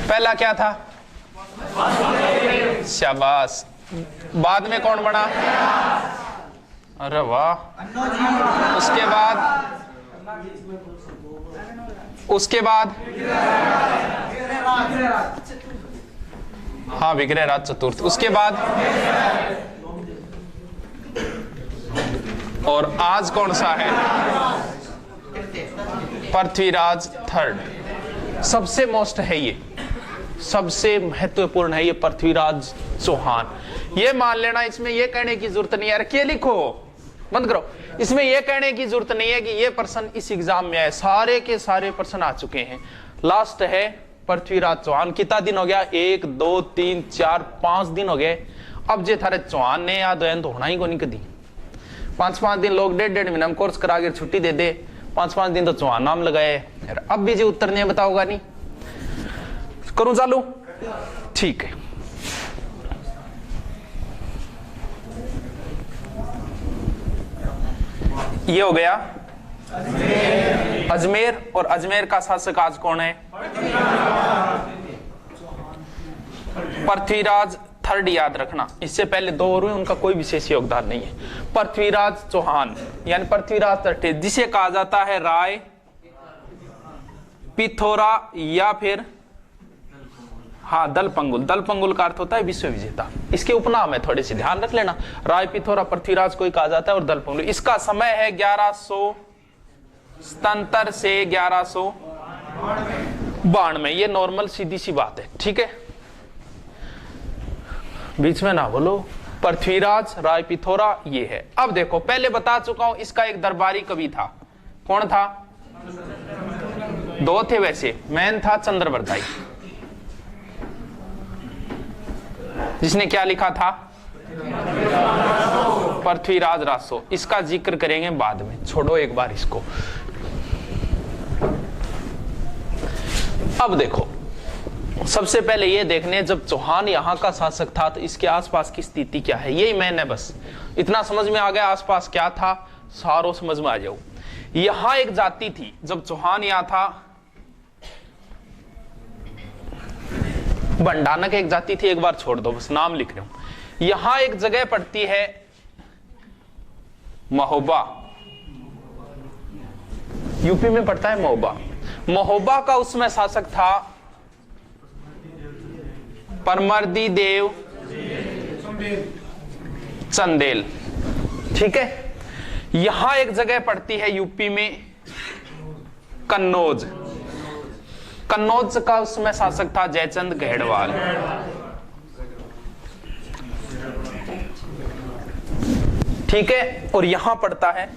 पहला क्या था? शाबाश। बाद में कौन बना? अरे वाह। उसके बाद हाँ विग्रहराज चतुर्थ। उसके बाद और आज कौन सा है? पृथ्वीराज थर्ड। सबसे मोस्ट है ये, सबसे महत्वपूर्ण है ये पृथ्वीराज चौहान। ये मान लेना, इसमें ये कहने की जरूरत नहीं है के लिखो, बंद करो। इसमें ये कहने की जरूरत नहीं है कि ये प्रश्न इस एग्जाम में आए, सारे के सारे प्रश्न आ चुके हैं। लास्ट है पृथ्वीराज चौहान। कितना दिन हो गया? 1 2 3 4 5 दिन हो गए। अब जे थारे चौहान ने याद तो होना ही को नहीं कदी। 5-5 दिन लोग 1.5 महीना में कोर्स करा के छुट्टी दे दे, 5-5 दिन तो चौहान नाम लगाए। अब भी जो उत्तर नहीं बताओगा नहीं। करूं चालू? ठीक है। ये हो गया अजमेर। और अजमेर का शासक आज कौन है? पृथ्वीराज थर्ड। याद रखना, इससे पहले 2 और हुए, उनका कोई विशेष योगदान नहीं है। पृथ्वीराज चौहान यानी पृथ्वीराज थर्ड, जिसे कहा जाता है राय पिथौरा या फिर हाँ दलपंगुल। दलपंगुल का अर्थ होता है विश्व विजेता। इसके उपनाम है, थोड़े से ध्यान रख लेना। राय पिथौरा पृथ्वीराज को ही कहा जाता है और दलपंगुल। इसका समय है 1177 से 1192। ये नॉर्मल सीधी सी बात है, ठीक है, बीच में ना बोलो। पृथ्वीराज राय पिथौरा ये है। अब देखो, पहले बता चुका हूं, इसका एक दरबारी कवि था। कौन था? 2 थे वैसे। मैन था चंद्रवरदाई, जिसने क्या लिखा था? पृथ्वीराज रासो। इसका जिक्र करेंगे बाद में, छोड़ो एक बार इसको। अब देखो, सबसे पहले ये देखने, जब चौहान यहां का शासक था तो इसके आसपास की स्थिति क्या है, यही मैंने बस इतना समझ में आ गया। आसपास क्या था सारो समझ में आ जाओ। यहां एक जाति थी जब चौहान यहां था, बंडानक एक जाति थी, एक बार छोड़ दो, बस नाम लिख रहा हूं। यहां एक जगह पड़ती है महोबा, यूपी में पड़ता है महोबा। महोबा का उसमें शासक था परमर्दी देव चंदेल, ठीक है। यहां एक जगह पड़ती है यूपी में कन्नौज। कन्नौज का उसमें शासक था जयचंद गढ़वाल। ठीक है, और यहां पड़ता है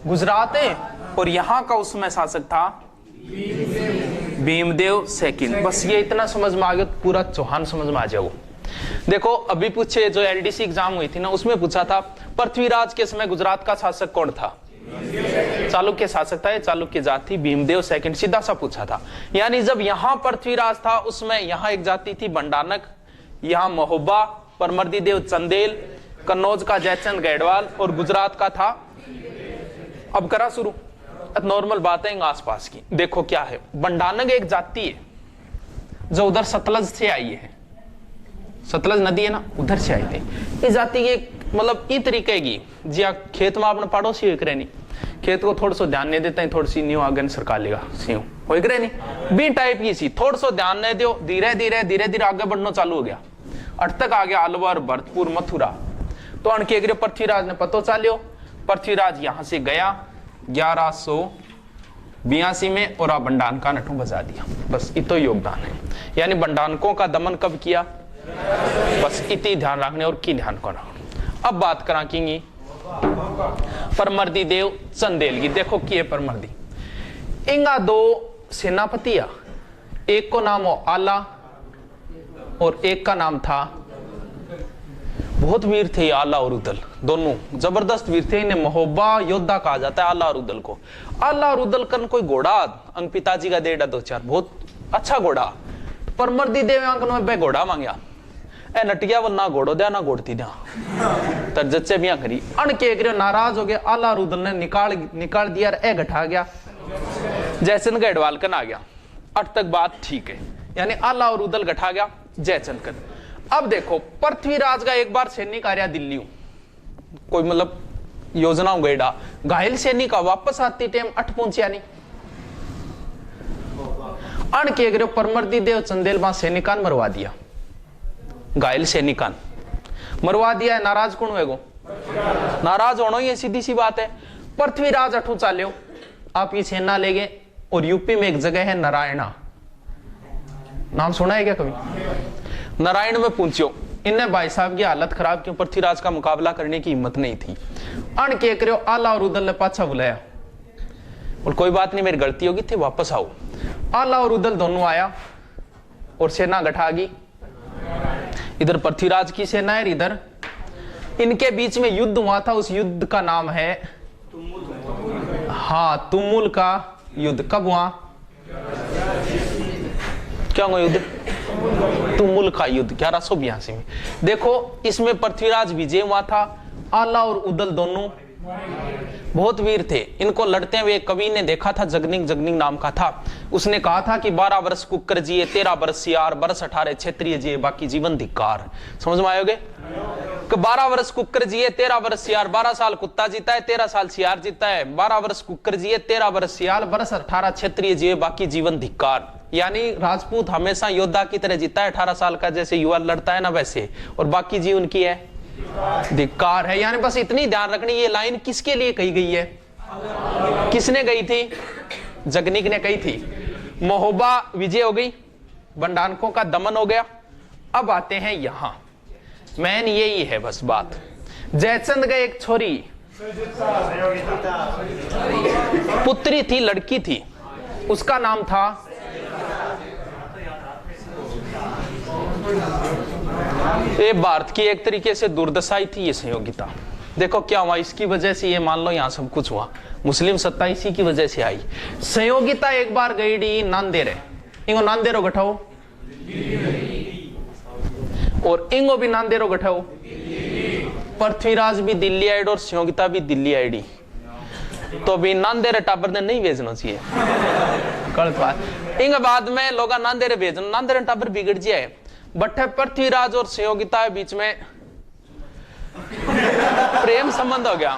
गुजरात है, और यहां का उसमें शासक था भीमदेव सेकंड। बस ये इतना समझ में आ गया, पूरा चौहान समझ में आ जाओ। देखो, अभी पूछे जो एलडीसी एग्जाम हुई थी ना, उसमें पूछा था पृथ्वीराज के समय गुजरात का शासक कौन था? चालुक्य शासक था, ये चालुक्य जाति भीमदेव सेकंड, सीधा सा पूछा था। यानी जब यहां पृथ्वीराज था, उसमें यहां एक जाति थी बंडानक, यहां महोबा परमर्दी देव चंदेल, कन्नौज का जयचंद गढ़वाल और गुजरात का था। अब करा शुरू, नॉर्मल बातें आसपास की। देखो क्या है, बंडानक एक जाति है जो उधर सतलज से आई है, सतलज नदी है ना, उधर से आई थी। इस जाति की मतलब ई तरीके की जी खेत में अपने पड़ोसी हो नहीं, खेत को थोड़ा सा ध्यान नहीं देता है, थोड़ी सी न्यू आगे सरकार लेगा सिंह हो नहीं, बी टाइप की सी थोड़ा सा ध्यान नहीं दो, धीरे धीरे धीरे धीरे आगे बढ़ना चालू हो गया। अट तक आ गया अलवर भरतपुर मथुरा। तो अणके पृथ्वीराज ने पतो चालियो, पृथ्वीराज यहां से गया 1182 में और बंडानका नठू बजा दिया। बस इतो योगदान है। यानी बंडानकों का दमन कब किया, बस इतनी ध्यान रखने और की ध्यान करना। अब बात करा की परमर्दी देव चंदेल की। देखो की है परमर्दी, इंगा 2 सेनापतिया, एक को नाम हो आला और एक का नाम था, बहुत वीर थे आला और उदल, दोनों जबरदस्त वीर थे। इन्हें महोबा योद्धा कहा जाता है आला और उदल को। आला और उदल कन कोई घोड़ा अंग पिताजी का देड़ा 2-4 बहुत अच्छा घोड़ा। परमर्दी देव अंक में घोड़ा मांगया, ए नटिया वो ना घोड़ो दिया ना घोड़ती दिया, तर जच्चे भी करी। अण के नाराज हो गया, आला और उदल ने निकाल दिया, ए घटा गया, जयचंद गढ़वाल कन आ गया। अट तक बात ठीक है। यानी आला और उदल गठा गया जयचंद कर। अब देखो पृथ्वीराज का एक बार सैनिक आ रहा दिल्ली, कोई मतलब योजना गईडा, घायल सैनिक वापस आती टाइम अठ पहुंचिया नहीं, अण के परमर्दी देव चंदेल वहां सैनिकान मरवा दिया, घायल सैनिकान मरवा दिया है। नाराज कौन होएगो? नाराज होना ही सीधी सी बात है। पृथ्वीराज अठू चाल्यो, आप ये सेना ले गए, और यूपी में एक जगह है नारायणा, नाम सुना है क्या कभी? नारायण में पूछो, इनने भाई साहब की हालत खराब क्यों, पृथ्वीराज का मुकाबला करने की हिम्मत नहीं थी। अण के करो आला और उदल ने पाछा बुलाया, और कोई बात नहीं मेरी गलती होगी थी, वापस आओ। आला और उदल दोनों आया और सेना गठागी, इधर पृथ्वीराज की सेना है, इधर इनके बीच में युद्ध हुआ था। उस युद्ध का नाम है हाँ तुमुल का युद्ध। कब हुआ? क्या हुआ युद्ध? तुमुल का युद्ध 1182 में। देखो इसमें पृथ्वीराज विजय हुआ था। आला और उदल दोनों बहुत वीर थे। इनको लड़ते हुए कवि ने देखा था, जगनिंग जगनिंग नाम का था। उसने कहा था कि 12 वर्ष कुकर जिए, 13 वर्ष सियार, वर्ष 18 क्षेत्रीय जिए, बाकी जीवन धिक्कार। समझ में आयोगे? 12 वर्ष कुकर जिए, 13 वर्ष सियार, 12 साल कुत्ता जीता है, 13 साल सियार जीता है। 12 वर्ष कुकर जिए, 13 वर्ष सियार, वर्ष 18 क्षेत्रीय जिए, बाकी जीवन धिक्कार। यानी राजपूत हमेशा योद्धा की तरह जीता है, 18 साल का जैसे युवा लड़ता है ना वैसे, और बाकी जीवन की है धिक्कार है। यानी बस इतनी ध्यान रखनी, ये लाइन किसके लिए कही गई है? किसने गई थी? जगनिक ने कही थी। महोबा विजय हो गई, बंडानकों का दमन हो गया। अब आते हैं यहां, मैन यही है बस बात। जयचंद का एक छोरी पुत्री थी, लड़की थी, उसका नाम था ये। भारत की एक तरीके से दुर्दशाई थी ये संयोगिता। देखो क्या हुआ, इसकी वजह से ये मान लो यहां सब कुछ हुआ। मुस्लिम सत्ता इसी की वजह से आई। संयोगिता एक बार गई डी नांदेरे, इंगो नांदेरो गठाओ, और इंगो भी नांदेरो गठाओ। पृथ्वीराज भी दिल्ली आईड और संयोगिता भी दिल्ली आईडी, तो भी नांदेरे टाबर ने नहीं भेजना चाहिए, गलत बात। इंग बाद में लोग नांदेरे भेजना, नांदेरे टाबर बिगड़ जाए। बट्टे पृथ्वीराज और संयोगिता के बीच में प्रेम संबंध हो गया,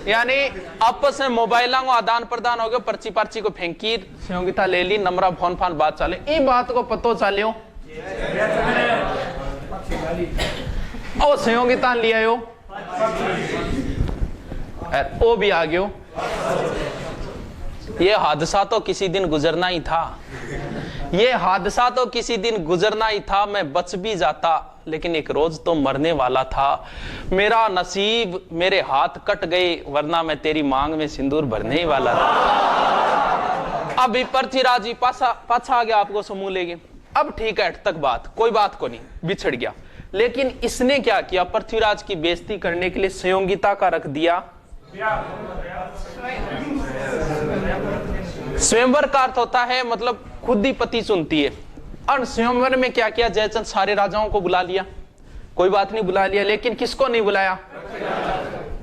यानी आपस में मोबाइलों को आदान प्रदान हो गया। पर्ची पर्ची को फेंकी, संयोगिता ले ली, नंबरा फोन फान बात चाले। ये बात को पतो चालियो और संयोगिता लिया यो, वो भी आ गयो। ये हादसा तो किसी दिन गुजरना ही था, ये हादसा तो किसी दिन गुजरना ही था। मैं बच भी जाता लेकिन एक रोज तो मरने वाला था। मेरा नसीब, मेरे हाथ कट गए, वरना मैं तेरी मांग में सिंदूर भरने ही वाला था। अभी पृथ्वीराज जी पाछा आ गया, आपको समूह ले गए। अब ठीक है, तक बात कोई बात को नहीं, बिछड़ गया। लेकिन इसने क्या किया? पृथ्वीराज की बेइज्जती करने के लिए संयोगिता का रख दिया स्वयंवर का अर्थ होता है मतलब खुद ही पति चुनती है। और स्वयंवर में क्या किया? जयचंद सारे राजाओं को बुला लिया, कोई बात नहीं बुला लिया, लेकिन किसको नहीं बुलाया?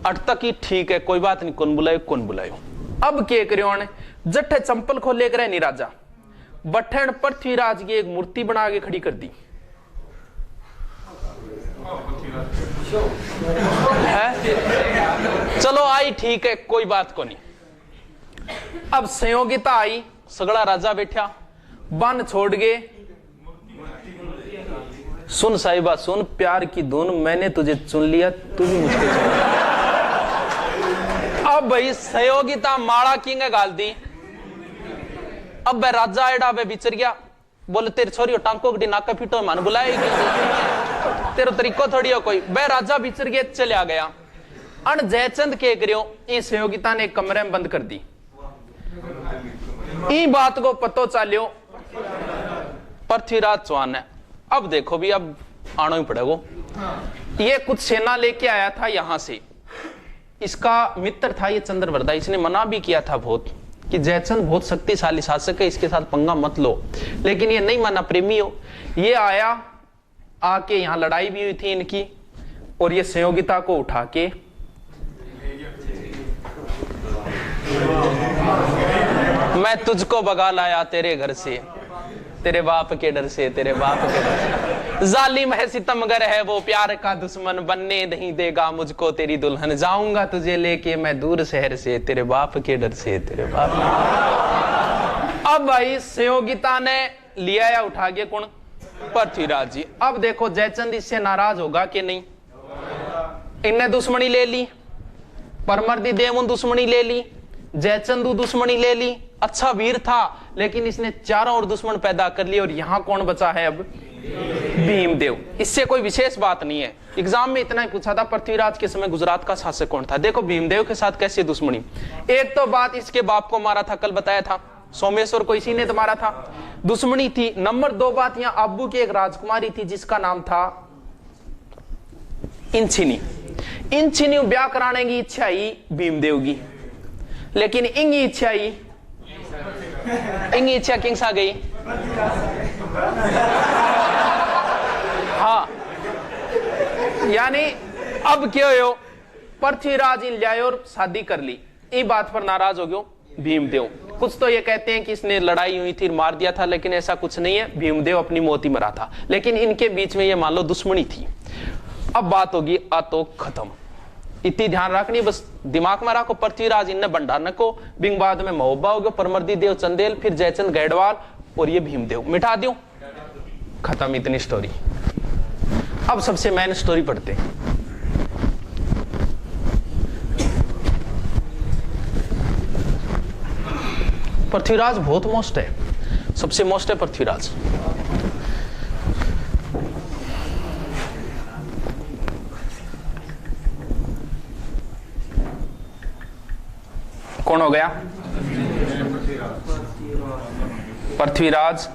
अट तक ही ठीक है, कोई बात नहीं, कौन बुलायो कौन बुलायो। अब क्या करियो ने जट्ठे चंपल को लेकर नहीं राजा बठन पृथ्वीराज की एक मूर्ति बना के खड़ी कर दी है? चलो आई ठीक है, कोई बात को नहीं। अब संयोगिता आई, सगड़ा राजा बैठा, बन छोड़ गए। सुन साहिबा सुन, प्यार की धुन, मैंने तुझे चुन लिया, तू भी मुझको चुन। अब भाई संयोगिता माड़ा किंग गाल दी। अब भाई राजा एडा वे बिचर गया, बोले तेरे छोरी टांको गड्डी नाका पीटो मान बुलाएगी, तेरा तरीको थोड़ी हो कोई। वह राजा बिचर गया, चले आ गया। अन जयचंद के करियो, इस संयोगिता ने कमरे में बंद कर दी। ई बात को पतो चालियो पृथ्वीराज चौहान ने। अब देखो भी, अब आना ही पड़ेगा। ये कुछ सेना लेके आया था यहां से, इसका मित्र था ये चंद्रवर्धा। इसने मना भी किया था बहुत कि जयचंद बहुत शक्तिशाली शासक है, इसके साथ पंगा मत लो, लेकिन ये नहीं माना, प्रेमी हो। ये आया, आके यहां लड़ाई भी हुई थी इनकी, और ये संयोगिता को उठा के मैं तुझको भगा लाया तेरे घर से, तेरे बाप के डर से, तेरे बाप के डर से। जालिम है सितमगर है वो, प्यार का दुश्मन, बनने नहीं देगा मुझको तेरी दुल्हन, जाऊंगा तुझे लेके मैं दूर शहर से, तेरे बाप के डर से, तेरे बाप। अब भाई सहयोगिता ने लिया या उठा के कौन? पृथ्वीराज जी। अब देखो जयचंद इससे नाराज होगा कि नहीं? इनने दुश्मनी ले ली, परमर्दी देव दुश्मनी ले ली, जयचंदू दुश्मनी ले ली। अच्छा वीर था लेकिन इसने चारों और दुश्मन पैदा कर लिए, और यहां कौन बचा है अब? भीमदेव। इससे कोई विशेष बात नहीं है, एग्जाम में इतना ही पूछा था पृथ्वीराज के समय गुजरात का शासक कौन था। देखो भीमदेव के साथ कैसी दुश्मनी। एक तो बात इसके बाप को मारा था, कल बताया था, सोमेश्वर को इसी ने तो मारा था, दुश्मनी थी। नंबर 2 बात, यहां अब्बू की एक राजकुमारी थी जिसका नाम था इंचिनी। इंचिनी ब्याह कराने की इच्छा ही भीमदेव की, लेकिन इंगी इच्छा ही, इंगी इच्छा किंग्स आ गई। हाँ, यानी अब क्या हो, पृथ्वीराज इन लाए और शादी कर ली। इस बात पर नाराज हो गयो भीमदेव। कुछ तो ये कहते हैं कि इसने लड़ाई हुई थी, मार दिया था, लेकिन ऐसा कुछ नहीं है, भीमदेव अपनी मौत ही मरा था। लेकिन इनके बीच में ये मान लो दुश्मनी थी। अब बात होगी तो खत्म। इतनी ध्यान रखनी, बस दिमाग में रखो, पृथ्वीराज इनने भंडार को, बिंग बाद में महोबा हो गया, परमर्दी देव चंदेल, फिर जयचंद गैडवाल और ये भीमदेव। मिटा दूं, खत्म इतनी स्टोरी। अब सबसे मेन स्टोरी पढ़ते हैं। पृथ्वीराज बहुत मोस्ट है, सबसे मोस्ट है पृथ्वीराज। कौन हो गया? पृथ्वीराज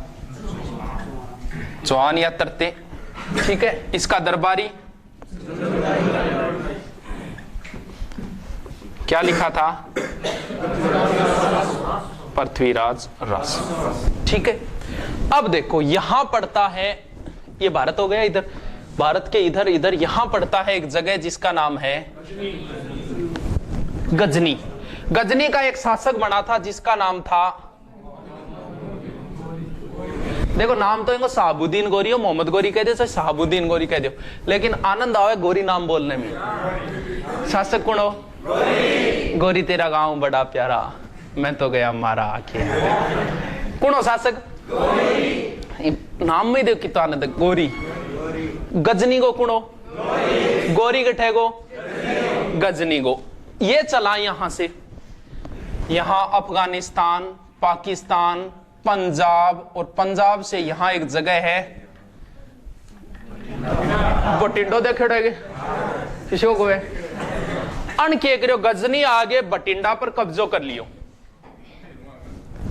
चौहान या तरते, ठीक है। इसका दरबारी क्या लिखा था? पृथ्वीराज रास, ठीक है। अब देखो यहां पड़ता है, ये भारत हो गया, इधर भारत के इधर इधर यहां पड़ता है एक जगह जिसका नाम है गजनी। गजनी का एक शासक बना था जिसका नाम था, देखो नाम तो इनको साहबुद्दीन गोरी हो, मोहम्मद गोरी कह दो, साहबुद्दीन गोरी कह दो, लेकिन आनंद आवे गोरी नाम बोलने में। शासक कौन हो? गोरी तेरा गांव बड़ा प्यारा, मैं तो गया मारा आखे। कौन हो शासक? नाम में देखो कितना आनंद, गोरी। गजनी को कौन हो? गोरी के ठेगो गजनी को। ये चला यहां से, यहां अफगानिस्तान, पाकिस्तान, पंजाब, और पंजाब से यहां एक जगह है बटिंडो, देखे किसी को है अन के करो। गजनी आगे बटिंडा पर कब्जो कर लियो।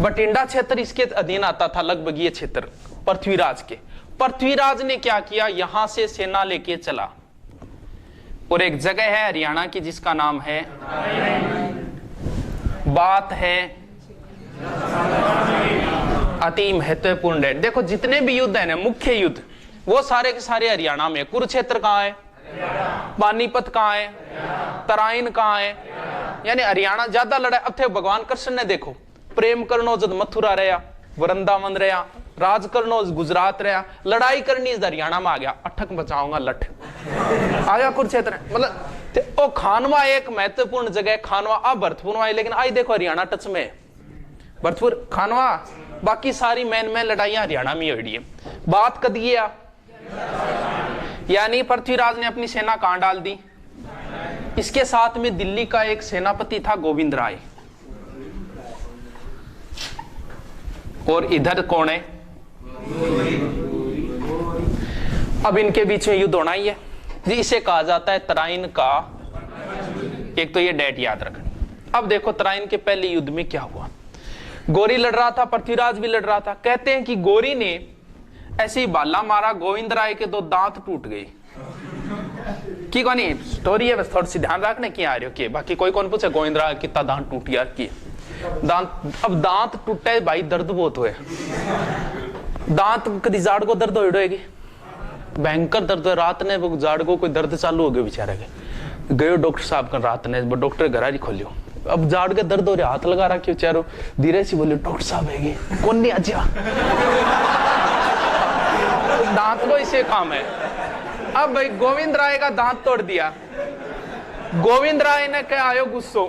बटिंडा क्षेत्र इसके अधीन आता था, लगभग ये क्षेत्र पृथ्वीराज के। पृथ्वीराज ने क्या किया, यहां से सेना लेके चला, और एक जगह है हरियाणा की जिसका नाम है, बात है अति महत्वपूर्ण है। देखो जितने भी युद्ध है ना, मुख्य युद्ध, वो सारे के सारे हरियाणा में। कुरुक्षेत्र कहां है? पानीपत कहां है? तराइन कहां है? यानी हरियाणा ज्यादा लड़ाई। अब थे भगवान कृष्ण ने देखो, प्रेम करनो जद मथुरा रहा, वृंदावन रहा, राज करनो गुजरात रहा, लड़ाई करनी इस हरियाणा में आ गया, अठक बचाऊंगा लठ आ गया कुरुक्षेत्र। मतलब ओ खानवा एक महत्वपूर्ण जगह, खानवा अब भरतपुर में आई, लेकिन आई देखो हरियाणा टच में, भरतपुर खानवा, बाकी सारी मैन लड़ाइयां हरियाणा में हो रही है। बात कद गया, यानी पृथ्वीराज ने अपनी सेना कहां डाल दी? इसके साथ में दिल्ली का एक सेनापति था गोविंद राय, और इधर कौन है? अब इनके बीच में युद्ध होना ही है, इसे कहा जाता है तराइन का। एक तो ये डेट याद रखनी। अब देखो तराइन के पहले युद्ध में क्या हुआ। गोरी लड़ रहा था, पृथ्वीराज भी लड़ रहा था। कहते हैं कि गोरी ने ऐसे ही बाला मारा, गोविंद राय के 2 दांत टूट गए। की कौन स्टोरी है, बस थोड़ी सी ध्यान रखने की आ रही हो कि बाकी कोई कौन पूछे गोविंद राय कितना दांत टूट गया की दांत। अब दांत टूटे भाई, दर्द बहुत हुए। दांत कभी जाड़ को दर्द होगी, भयंकर दर्द है। रात ने जाड़ को कोई दर्द चालू हो गया बेचारे के, गयो डॉक्टर साहब का रात ने, डॉक्टर घर ही खोलियो। अब जाड़ के दर्द हो रहा, हाथ लगा रखियो चारों, धीरे से बोलियो डॉक्टर साहब है कौन नहीं अच्छा। दांत को इसे काम है। अब भाई गोविंद राय का दांत तोड़ दिया, गोविंद राय ने क्या आयो गुस्सो,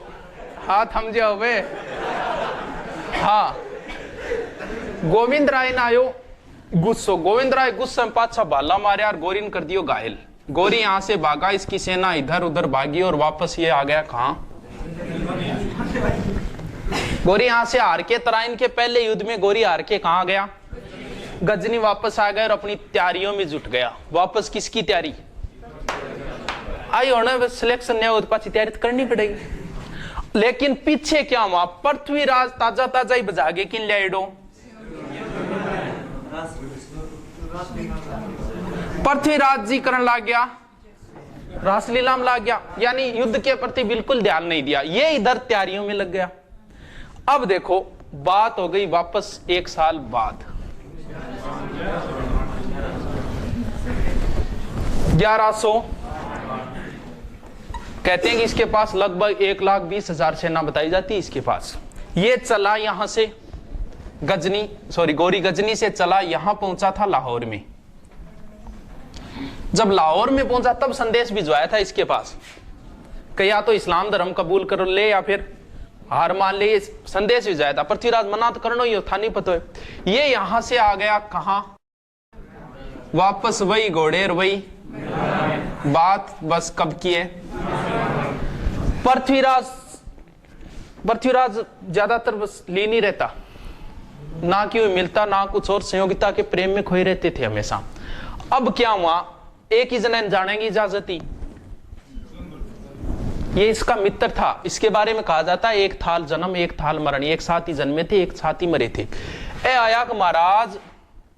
हाथ हम जाओ वे, हाँ गोविंद राय ने आयो गुस्सो, गोविंद राय गुस्से में पाछा भाला मारे और गोरी ने कर दियो घायल। गोरी यहां से भागा, इसकी सेना इधर उधर भागी और वापस ये आ गया कहां, गोरी यहां से हार के, तराइन के पहले युद्ध में गोरी हार के कहां गया, गजनी वापस आ गया और अपनी तैयारियों में जुट गया। वापस किसकी तैयारी आई होना, सिलेक्शन नहीं हो तो पाछी तैयारी तो करनी पड़ेगी। लेकिन पीछे क्या हुआ, पृथ्वीराज ताजा ताजा ही बजागे किन लियाडो, पृथ्वीराज जी करने लग गया, रासलीला में लग गया, यानी युद्ध के प्रति बिल्कुल ध्यान नहीं दिया, ये इधर तैयारियों में लग गया। अब देखो बात हो गई वापस 1 साल बाद, 1100 कहते हैं कि इसके पास लगभग 1,20,000 सेना बताई जाती है इसके पास। ये चला यहां से गोरी गजनी से चला, यहां पहुंचा था लाहौर में। जब लाहौर में पहुंचा तब संदेश भिजवाया था इसके पास कि या तो इस्लाम धर्म कबूल कर ले या फिर हार मान ले, संदेश भिजवाया था। पृथ्वीराज मना तो करना ही था, नहीं पता है। ये यहां से आ गया कहां, वापस वही घोड़े और वही बात, बस कब की है। पृथ्वीराज ज्यादातर बस ले नहीं रहता, ना कि मिलता ना कुछ और, संयोगिता के प्रेम में खोए रहते थे हमेशा। अब क्या हुआ, एक ही जने जाने की इजाजत ही, ये इसका मित्र था, इसके बारे में कहा जाता है एक थाल जन्म एक थाल मरण, एक साथ ही जन्मे थे एक साथ ही मरे थे। ए आया कि महाराज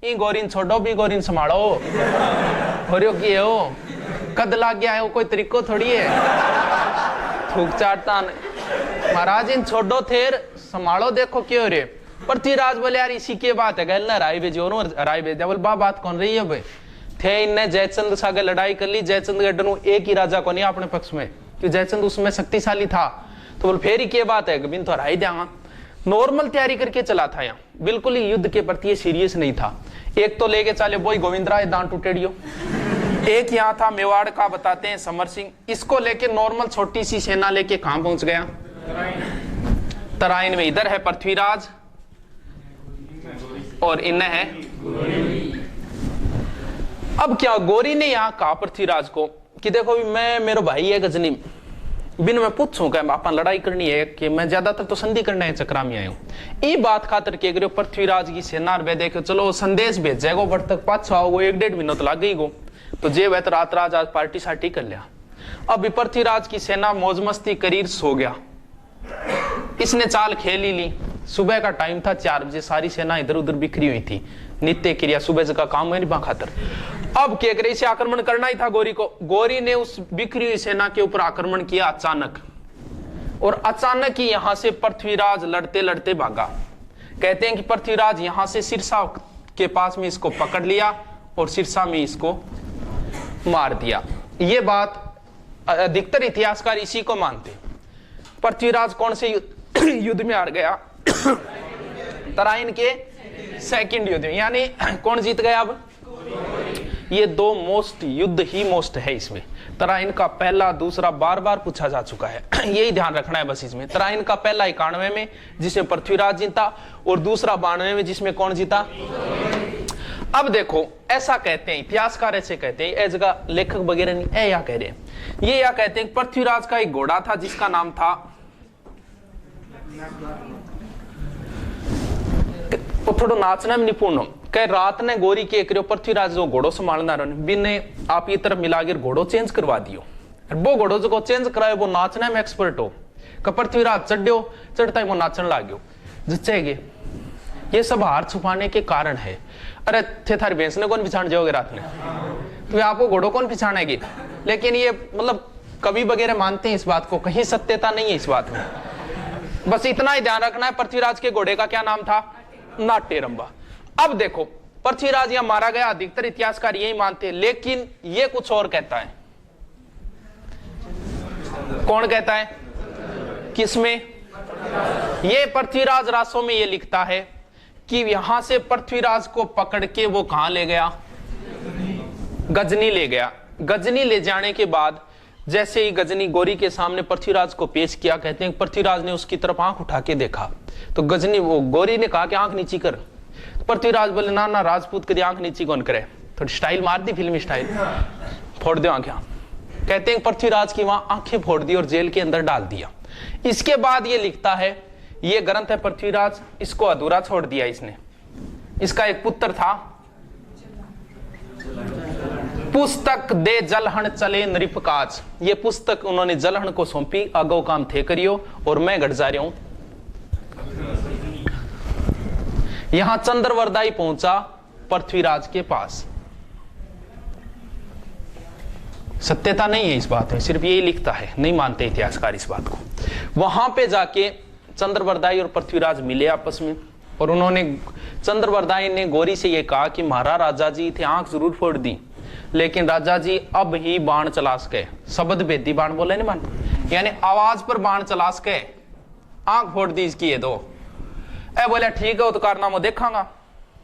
ई गोरीन छोड़ो भी गोरीन संभालो, हो रही हो कि हो कद लाग गया है, वो कोई तरीको थोड़ी है थूक चाटता महाराज, इन छोड़ो थे संभालो, देखो क्यों रे। पृथ्वीराज बोले यार इसी की बात है, गल ना राय भेजो, राय भेजा, बोले बात कौन रही है भाई, थे इनने जयचंद सागे लड़ाई कर ली, जयचंद गढ़ एक ही राजा को नहीं अपने पक्ष में, कि जयचंद उसमें शक्तिशाली था, तो बोल फेर ही क्या बात है, बिन तो हरा ही देंगा। नॉर्मल तैयारी करके चला था यहाँ, बिल्कुल ही युद्ध के प्रति ये सीरियस नहीं था। एक तो लेके चले बोई गोविंद राय दांत टूटेड़ियो, एक यहाँ था मेवाड़ का बताते हैं समर सिंह, इसको लेके नॉर्मल छोटी सी सेना लेके कहां पहुंच गया, तराइन में। इधर है पृथ्वीराज और इन्हें है, अब क्या गोरी ने यहां कहा पृथ्वीराज को कि देखो मैं, मेरा भाई है गजनी, बिन मैं पूछूं क्या अपन लड़ाई करनी है कि मैं ज्यादातर तो संधि करने है चक्रा में आया हूं, ये बात खातर के करो पृथ्वीराज की सेना वे देखो चलो संदेश भेजेगो, बट तक पाछा आओ 1-1.5 महीना तो लग गई गो, तो जे वह तो रात राज आज पार्टी सार्टी कर लिया। अब पृथ्वीराज की सेना मौज मस्ती करीर सो गया, इसने चाल खेल ही ली। सुबह का टाइम था, 4 बजे, सारी सेना इधर उधर बिखरी हुई थी, नित्य क्रिया सुबह का काम है नहीं खातर। अब क्या करे, इसे आक्रमण करना ही था गोरी को। गोरी ने उस बिखरी हुई सेना के ऊपर आक्रमण किया अचानक, और अचानक ही यहां से पृथ्वीराज लड़ते लड़ते भागा। कहते हैं कि पृथ्वीराज यहां से सिरसा के पास में इसको पकड़ लिया और सिरसा में इसको मार दिया। ये बात अधिकतर इतिहासकार इसी को मानते। पृथ्वीराज कौन से युद्ध में हार गया, तराइन के सेकंड युद्ध में, यानी कौन जीत गया। अब ये 2 मोस्ट युद्ध ही मोस्ट है इसमें, तराइन का पहला दूसरा बार बार पूछा जा चुका है, यही ध्यान रखना है बस इसमें। तराइन का पहला 91 में जिसमें पृथ्वीराज जीता, और दूसरा 92 में जिसमें कौन जीता। अब देखो ऐसा कहते हैं इतिहासकार, ऐसे कहते हैं, जगह लेखक वगैरह नहीं है, या कह रहे हैं, ये या कहते हैं पृथ्वीराज का एक घोड़ा था जिसका नाम था, वो थोड़ा नाचने में निपुण हो, कह रात ने गोरी के एक पृथ्वीराज जो घोड़ो संभालना रहे बिन आप ये तरफ मिलाकर घोड़ो चेंज करवा दियो, वो घोड़ो जो चेंज कराए वो नाचने में एक्सपर्ट हो, पृथ्वीराज चढ़ो, चढ़ता ही वो नाचने लागो जचेगे। ये सब हार छुपाने के कारण है। अरे थे थारी भैंस ने कौन पिछाड़ जाओगे रात में, तो आपको घोड़ो कौन पिछाड़ेगी। लेकिन ये मतलब कवि वगैरह मानते हैं इस बात को, कहीं सत्यता नहीं है इस बात में, बस इतना ही ध्यान रखना है। पृथ्वीराज के घोड़े का क्या नाम था, नाट्यरंबा। अब देखो पृथ्वीराज यहां मारा गया, अधिकतर इतिहासकार यही मानते हैं, लेकिन ये कुछ और कहता है। कौन कहता है, किसमें, ये पृथ्वीराज रासों में ये लिखता है कि यहां से पृथ्वीराज को पकड़ के वो कहां ले गया, गजनी ले गया। गजनी ले जाने के बाद जैसे ही गजनी गौरी के सामने पृथ्वीराज को पेश किया, कहते हैं पृथ्वीराज ने उसकी तरफ आंख उठा के देखा तो गजनी वो गौरी ने कहा कि आंख नीची कर। पृथ्वीराज बोले ना ना राजपूत कभी आंख नीची कौन करे, थोड़ी स्टाइल मार दी, फिल्मी स्टाइल, फोड़ दो आंखें। कहते हैं पृथ्वीराज की वहां आंखें फोड़ दी और जेल के अंदर डाल दिया। इसके बाद ये लिखता है, ये ग्रंथ है पृथ्वीराज, इसको अधूरा छोड़ दिया इसने। इसका एक पुत्र था, पुस्तक दे जलहन चले नृप काज, ये पुस्तक उन्होंने जलहन को सौंपी, अगो काम थे करियो और मैं घट जा रहा हूं। यहां चंद्रवरदाई पहुंचा पृथ्वीराज के पास। सत्यता नहीं है इस बात में, सिर्फ यही लिखता है, नहीं मानते इतिहासकार इस बात को। वहां पे जाके चंद्रवरदाई और पृथ्वीराज मिले आपस में और उन्होंने, चंद्रवरदाई ने गौरी से यह कहा कि महाराज राजा जी थे आंख जरूर फोड़ दी, लेकिन राजा जी अब ही बाण चला सके, शब्द भेदी बाण बोले नहीं मान, यानी आवाज पर बाण चला सके, आंख फोड़ दी इसकी ये दो। ए बोले ठीक है, वो तो कारनामा देखांगा।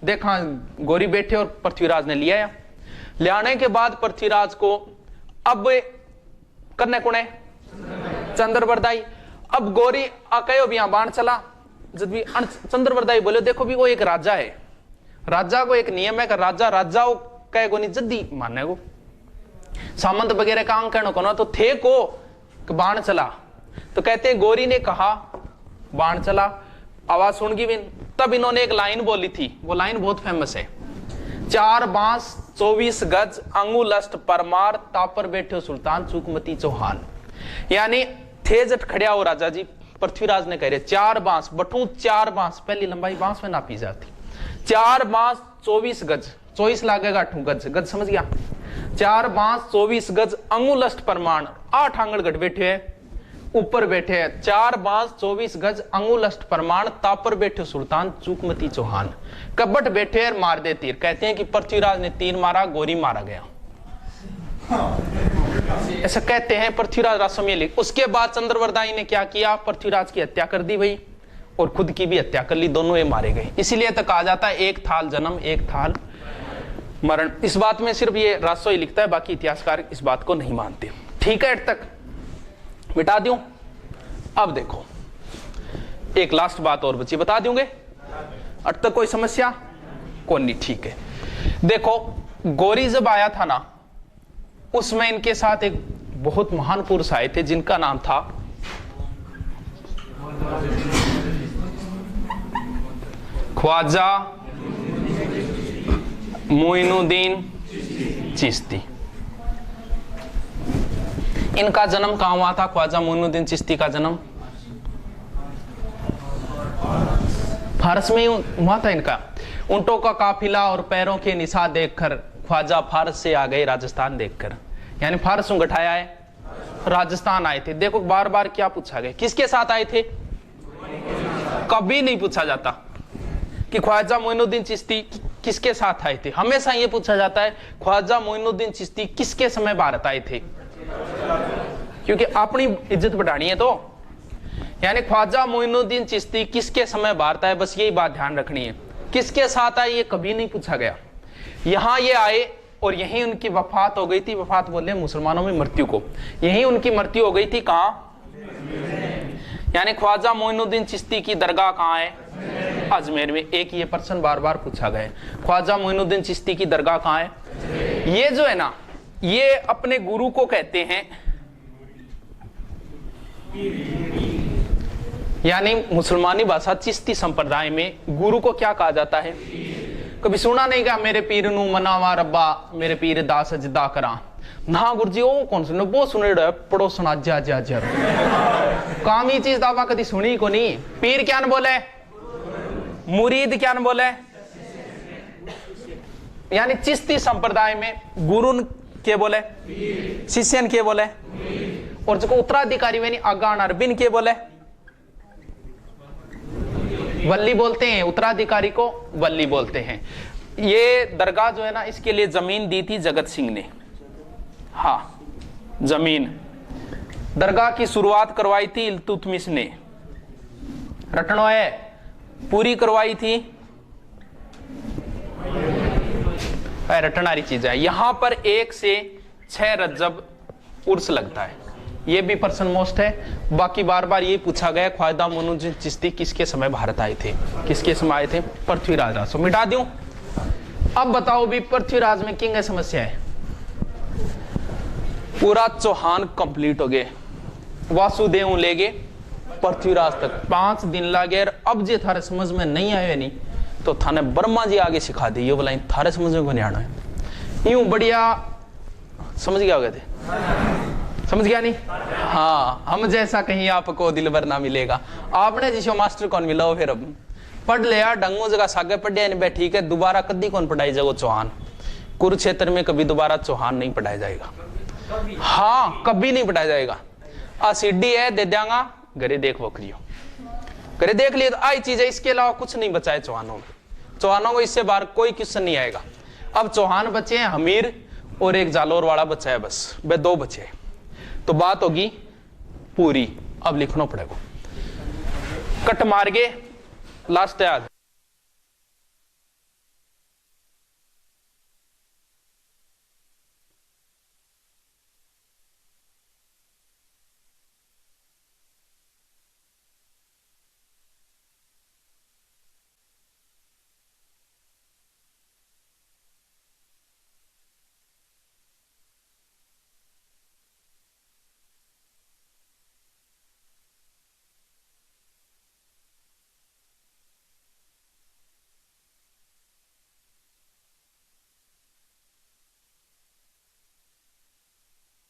देखा गौरी बैठे और पृथ्वीराज ने लिया। ले आने के बाद पृथ्वीराज को अब करने कौन है, चंद्रवरदाई। अब गौरी अकयो भी यहां बाण चला, जब भी चंद्रवरदाई बोले देखो भी वो एक राजा है, राजा को एक नियम है कि राजा राजाओं कहेगो नहीं जल्दी मानने को, सामंत वगैरह काम करने को ना, तो थे को बाण चला। तो कहते हैं गौरी ने कहा बाण चला, आवाज सुन गई बिन, तब इन्होंने एक लाइन बोली थी, वो लाइन बहुत फेमस है, 4 बांस 24 गज अंगुलष्ट परमार तापर बैठे सुल्तान चूकमती चौहान। यानी थे जट खड़िया हो राजा जी, पृथ्वीराज ने कह रहे 4 बांस बटू, 4 बांस पहली लंबाई बांस में नापी जाती, 4 बांस 24 गज, 24 लागेगा 8 गज, गज समझ गया, 4 बांस 24 गज अंगुलष्ट परमाण, 8 आंगल गट बैठे हैं, ऊपर बैठे हैं, 4 बांस 24 गज अंगुलष्ट परमाण तापर बैठे सुल्तान चूकमती चौहान, कबट बैठे और मार दे तीर। कहते हैं कि पृथ्वीराज ने तीर मारा, गौरी मारा गया, ऐसा कहते हैं पृथ्वीराज रासम लिख। उसके बाद चंद्रवरदाई ने क्या किया, पृथ्वीराज की हत्या कर दी भाई और खुद की भी हत्या कर ली, दोनों ये मारे गए। इसीलिए तो कहा जाता है एक थाल जन्म एक थाल मरण। इस बात में सिर्फ ये रासो ही लिखता है, बाकी इतिहासकार इस बात को नहीं मानते। ठीक है, तक मिटा दूं। अब देखो एक लास्ट बात और बची, बता दूंगे अब तक कोई समस्या कौन नहीं। ठीक है, देखो गौरी जब आया था ना, उसमें इनके साथ एक बहुत महान पुरुष आए थे जिनका नाम था ख्वाजा मोइनुद्दीन चिश्ती। इनका जन्म कहां हुआ था, ख्वाजा मोइनुद्दीन चिश्ती का जन्म फारस में हुआ था इनका। ऊंटों का काफिला और पैरों के निशान देखकर ख्वाजा फारस से आ गए राजस्थान देखकर, यानी फारस उंगठाया है, राजस्थान आए थे। देखो बार बार क्या पूछा गया, किसके साथ आए थे, कभी नहीं पूछा जाता कि ख्वाजा मोइनुद्दीन चिश्ती किसके साथ आए थे, हमेशा ये पूछा जाता है ख्वाजा मोइनुद्दीन चिश्ती किसके समय भारत आए थे, क्योंकि अपनी इज्जत बढ़ानी है। तो यानी ख्वाजा मोइनुद्दीन चिश्ती किसके समय भारत आए, बस यही बात ध्यान रखनी है। किसके साथ आए ये कभी नहीं पूछा गया। यहां ये आए और यहीं उनकी वफात हो गई थी, वफात बोले मुसलमानों में मृत्यु को, यहीं उनकी मृत्यु हो गई थी। कहां, यानी ख्वाजा मोइनुद्दीन चिश्ती की दरगाह कहां है, अजमेर में। एक ये प्रश्न बार बार पूछा गया, ख्वाजा मोइनुद्दीन चिश्ती की दरगाह कहां है। ये जो है ना, ये अपने गुरु को कहते हैं, यानी मुसलमानी भाषा चिश्ती संप्रदाय में गुरु को क्या कहा जाता है। कभी सुना नहीं क्या, मेरे पीर नू मनावा रब्बा, मेरे पीर दास जिदा करा ना गुरुजी, ओ कौन सुने, वो सुने पड़ो सुना जा जा जा काम ही चीज दावा कभी सुनी को नहीं। पीर क्या न बोले, मुरीद क्या न बोले, यानी चिश्ती संप्रदाय में गुरु के बोले, शिष्यन के बोले, और जो उत्तराधिकारी यानी अगान अरबिन के बोले, वल्ली बोलते हैं, उत्तराधिकारी को वल्ली बोलते हैं। ये दरगाह जो है ना, इसके लिए जमीन दी थी जगत सिंह ने। हाँ, जमीन, दरगाह की शुरुआत करवाई थी इल्तुतमिश ने, रटनो है, पूरी करवाई थी रटनारी चीज है। यहां पर 1 से 6 रज्जब उर्स लगता है, ये भी पर्सन मोस्ट है। बाकी बार बार ये पूछा गया ख्वाजा मोइनुद्दीन चिश्ती किसके समय भारत आए थे, किसके समय आए थे? पृथ्वीराज रासो। मिटा दूं। अब बताओ भी पृथ्वीराज में किंग है समस्या है। पूरा चौहान कंप्लीट हो गए, वासुदेव ले गए पृथ्वीराज तक 5 दिन लगे। अब जे थारे समझ में नहीं आए नहीं तो थाने ब्रह्मा जी आगे सिखा दी, ये बोला थारे समझ में नहीं आना है। यूं बढ़िया समझ गया हो गए थे, समझ गया नहीं? हाँ, हम जैसा कहीं आपको दिलबर ना मिलेगा। आपने जिसो मास्टर कौन मिला हो, फिर अब पढ़ लिया ढंगो जगह सागे पढ़िया नहीं बैठ, ठीक है। दोबारा कभी कौन पढ़ाई जाएगा चौहान? कुरुक्षेत्र में कभी दोबारा चौहान नहीं पढ़ाया जाएगा। हाँ, कभी नहीं पढ़ाया जाएगा। सीढ़ी है दे देंगा, घरे देख बकरियो, घरे देख लिए तो आई चीज है। इसके अलावा कुछ नहीं बचा है चौहानों में। चौहानों को इससे बाहर कोई क्वेश्चन नहीं आएगा। अब चौहान बचे हैं हमीर और एक जालोर वाला बचा है, बस वे 2 बचे हैं। तो बात होगी पूरी। अब लिखना पड़ेगा। कट मार के लास्ट याद